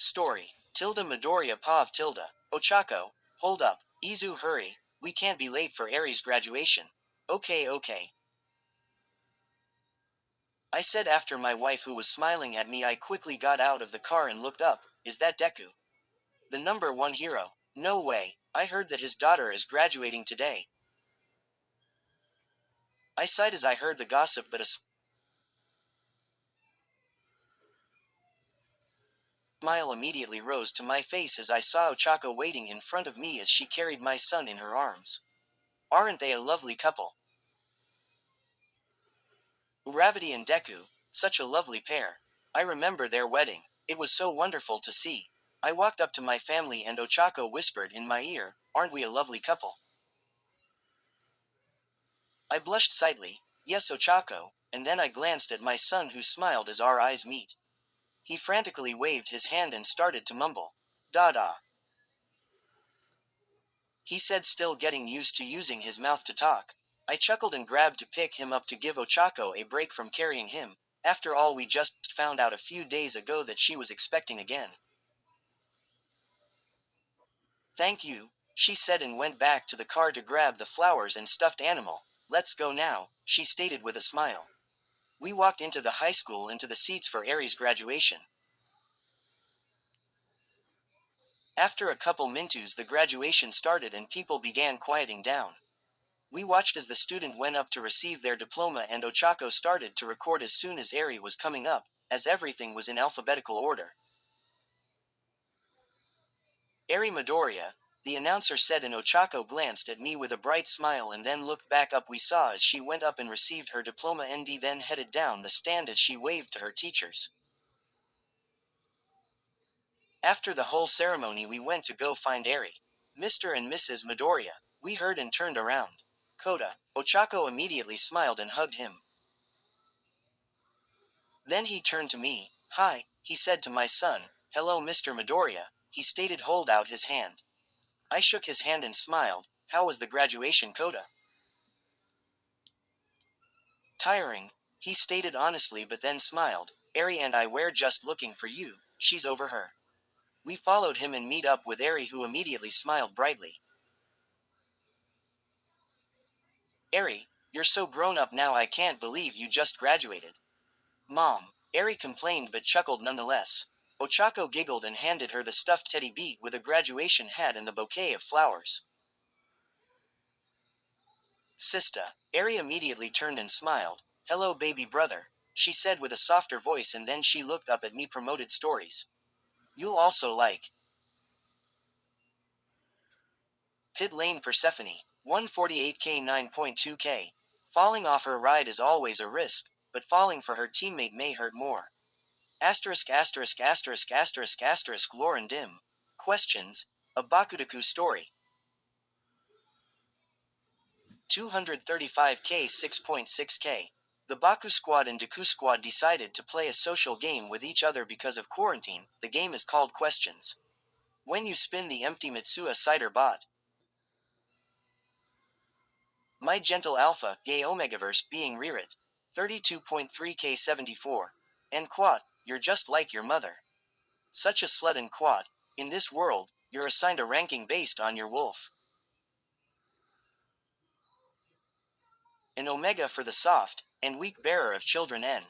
Story. Tilda Midoriya Pav Tilda. Ochako. Hold up. Izu hurry. We can't be late for Aries' graduation. Okay. I said after my wife who was smiling at me. I quickly got out of the car and looked up. Is that Deku? The number one hero? No way. I heard that his daughter is graduating today. I sighed as I heard the gossip, but a smile immediately rose to my face as I saw Ochako waiting in front of me as she carried my son in her arms. Aren't they a lovely couple? Uravati and Deku, such a lovely pair. I remember their wedding. It was so wonderful to see. I walked up to my family and Ochako whispered in my ear, aren't we a lovely couple? I blushed slightly, yes Ochako, and then I glanced at my son who smiled as our eyes meet. He frantically waved his hand and started to mumble. Dada. He said, still getting used to using his mouth to talk. I chuckled and grabbed to pick him up to give Ochako a break from carrying him. After all, we just found out a few days ago that she was expecting again. Thank you, she said and went back to the car to grab the flowers and stuffed animal. Let's go now, she stated with a smile. We walked into the high school into the seats for Aries' graduation. After a couple minutes the graduation started and people began quieting down. We watched as the student went up to receive their diploma and Ochako started to record as soon as Aries was coming up, as everything was in alphabetical order. Eri Midoriya, the announcer said, and Ochako glanced at me with a bright smile and then looked back up. We saw as she went up and received her diploma and then headed down the stand as she waved to her teachers. After the whole ceremony we went to go find Eri. Mr. and Mrs. Midoriya, we heard and turned around. Kota. Ochako immediately smiled and hugged him. Then he turned to me. Hi, he said to my son. Hello Mr. Midoriya, he stated, hold out his hand. I shook his hand and smiled. How was the graduation, Kota? Tiring, he stated honestly, but then smiled. Eri and I were just looking for you, she's over her. We followed him and meet up with Eri, who immediately smiled brightly. Eri, you're so grown up now, I can't believe you just graduated. Mom, Eri complained but chuckled nonetheless. Ochako giggled and handed her the stuffed teddy bear with a graduation hat and the bouquet of flowers. Sista, Eri immediately turned and smiled. Hello baby brother, she said with a softer voice, and then she looked up at me. Promoted stories. You'll also like Pit Lane Persephone, 148k 9.2k. Falling off her ride is always a risk, but falling for her teammate may hurt more. Lore and Dim. Questions. A Bakudaku story. 235k 6.6k. The Baku squad and Deku squad decided to play a social game with each other because of quarantine. The game is called Questions. When you spin the empty Mitsuya cider bot, My Gentle Alpha, Gay Omegaverse being rewrit. 32.3k 74. And quad, you're just like your mother. Such a slut. And quad, in this world, you're assigned a ranking based on your wolf. An omega for the soft and weak bearer of children. N.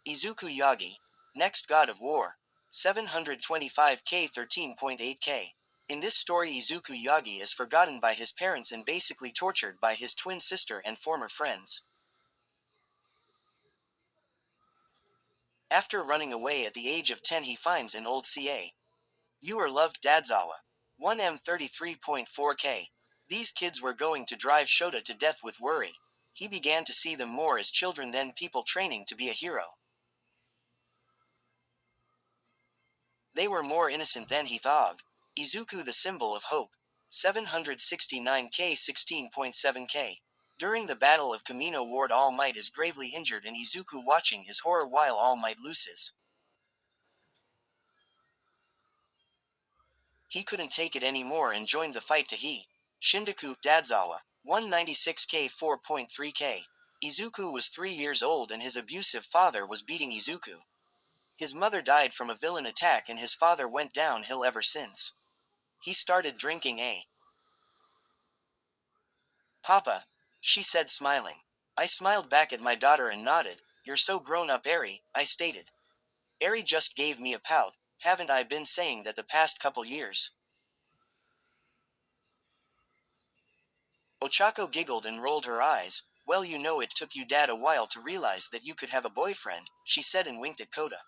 Izuku Yagi, next god of war. 725k 13.8k. In this story Izuku Yagi is forgotten by his parents and basically tortured by his twin sister and former friends. After running away at the age of 10 he finds an old ca. You are loved Dadzawa. 1m33.4k. These kids were going to drive Shota to death with worry. He began to see them more as children than people training to be a hero. They were more innocent than he thought. Izuku, the symbol of hope. 769k 16.7k. During the Battle of Kamino Ward, All Might is gravely injured and Izuku watching his horror while All Might loses. He couldn't take it anymore and joined the fight to he. Shindaku, Dadzawa. 196k 4.3k. Izuku was 3 years old and his abusive father was beating Izuku. His mother died from a villain attack and his father went downhill ever since. He started drinking a Papa, she said smiling. I smiled back at my daughter and nodded. You're so grown up, Eri, I stated. Eri just gave me a pout. Haven't I been saying that the past couple years? Ochako giggled and rolled her eyes. Well, you know, it took you dad a while to realize that you could have a boyfriend, she said and winked at Koda.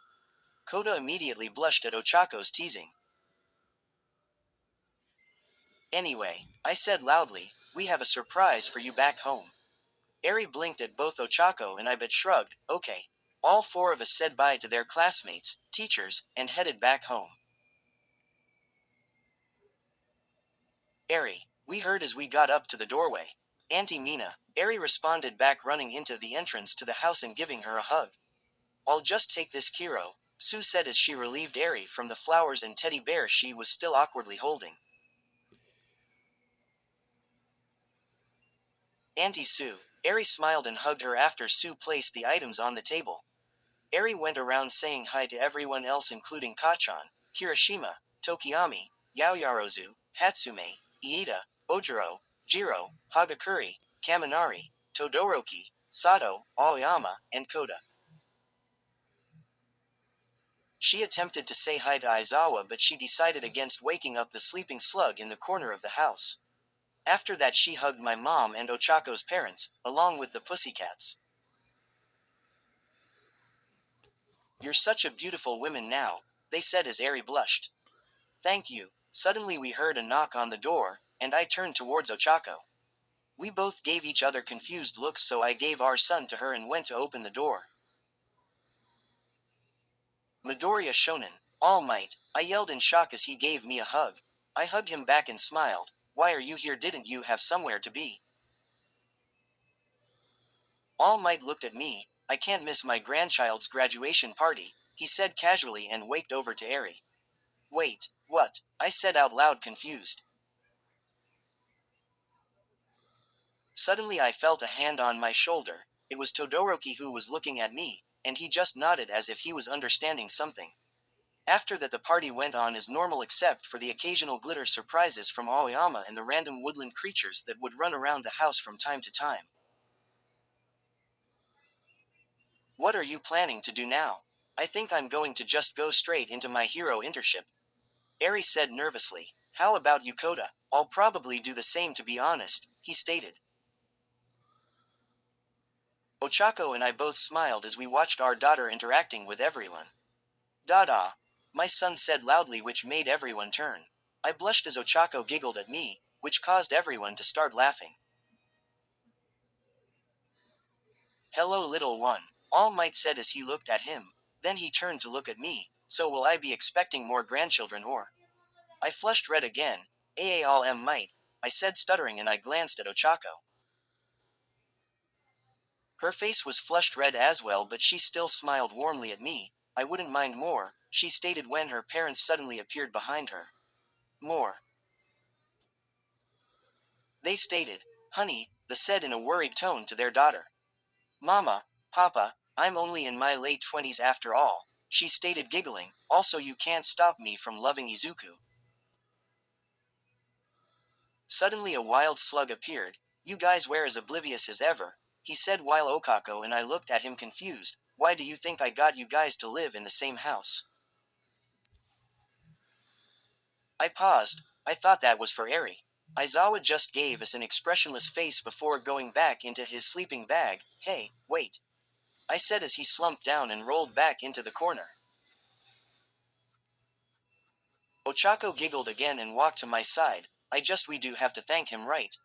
Koda immediately blushed at Ochako's teasing. Anyway, I said loudly, we have a surprise for you back home. Eri blinked at both Ochako and I but shrugged. Okay. All four of us said bye to their classmates, teachers, and headed back home. Eri, we heard as we got up to the doorway. Auntie Mina, Eri responded back, running into the entrance to the house and giving her a hug. I'll just take this, Kiro, Sue said as she relieved Eri from the flowers and teddy bear she was still awkwardly holding. Auntie Sue, Eri smiled and hugged her after Sue placed the items on the table. Eri went around saying hi to everyone else including Kachan, Kirishima, Tokiyami, Yaoyarozu, Hatsume, Iida, Ojiro, Jiro, Hagakuri, Kaminari, Todoroki, Sato, Aoyama, and Koda. She attempted to say hi to Aizawa but she decided against waking up the sleeping slug in the corner of the house. After that she hugged my mom and Ochako's parents, along with the pussycats. You're such a beautiful woman now, they said as Eri blushed. Thank you. Suddenly we heard a knock on the door, and I turned towards Ochako. We both gave each other confused looks, so I gave our son to her and went to open the door. Midoriya Shonen, All Might, I yelled in shock as he gave me a hug. I hugged him back and smiled. Why are you here? Didn't you have somewhere to be? All Might looked at me. I can't miss my grandchild's graduation party, he said casually and waked over to Eri. Wait, what? I said out loud, confused. Suddenly I felt a hand on my shoulder. It was Todoroki who was looking at me, and he just nodded as if he was understanding something. After that the party went on as normal except for the occasional glitter surprises from Aoyama and the random woodland creatures that would run around the house from time to time. What are you planning to do now? I think I'm going to just go straight into my hero internship. Eri said nervously. How about you, Koda? I'll probably do the same, to be honest, he stated. Ochako and I both smiled as we watched our daughter interacting with everyone. Dada, my son said loudly, which made everyone turn. I blushed as Ochako giggled at me, which caused everyone to start laughing. Hello, little one, All Might said as he looked at him. Then he turned to look at me. So will I be expecting more grandchildren or? I flushed red again. All Might, I said stuttering, and I glanced at Ochako. Her face was flushed red as well, but she still smiled warmly at me. I wouldn't mind more, she stated when her parents suddenly appeared behind her. More, they stated. Honey, they said in a worried tone to their daughter. Mama, Papa, I'm only in my late 20s after all, she stated giggling. Also, you can't stop me from loving Izuku. Suddenly a wild slug appeared. You guys were as oblivious as ever, he said while Okako and I looked at him confused. Why do you think I got you guys to live in the same house? I paused. I thought that was for Eri. Aizawa just gave us an expressionless face before going back into his sleeping bag. Hey, wait, I said as he slumped down and rolled back into the corner. Ochako giggled again and walked to my side. We do have to thank him, right?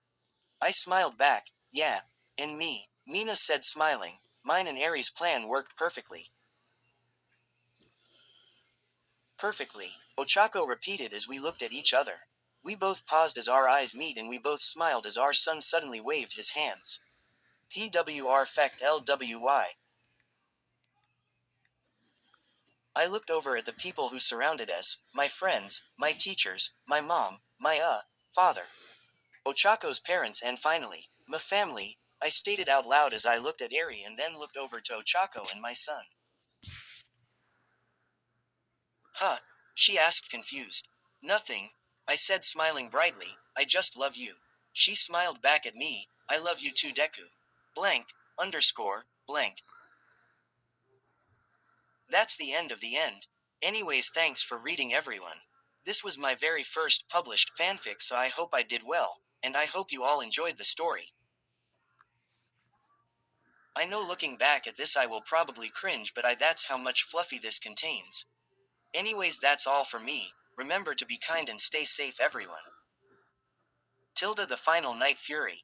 I smiled back. Yeah. And me, Mina said smiling. Mine and Eri's plan worked perfectly. Perfectly, Ochako repeated as we looked at each other. We both paused as our eyes meet and we both smiled as our son suddenly waved his hands. PWR Fect LWY. I looked over at the people who surrounded us, my friends, my teachers, my mom, my father, Ochako's parents, and finally, my family, I stated out loud as I looked at Eri and then looked over to Ochako and my son. Huh? She asked, confused. Nothing, I said, smiling brightly. I just love you. She smiled back at me. I love you too, Deku. Blank, underscore, blank. That's the end of the end. Anyways, thanks for reading, everyone. This was my very first published fanfic, so I hope I did well, and I hope you all enjoyed the story. I know looking back at this I will probably cringe, but that's how much fluffy this contains. Anyways, that's all for me. Remember to be kind and stay safe, everyone. Tilda the Final Night Fury.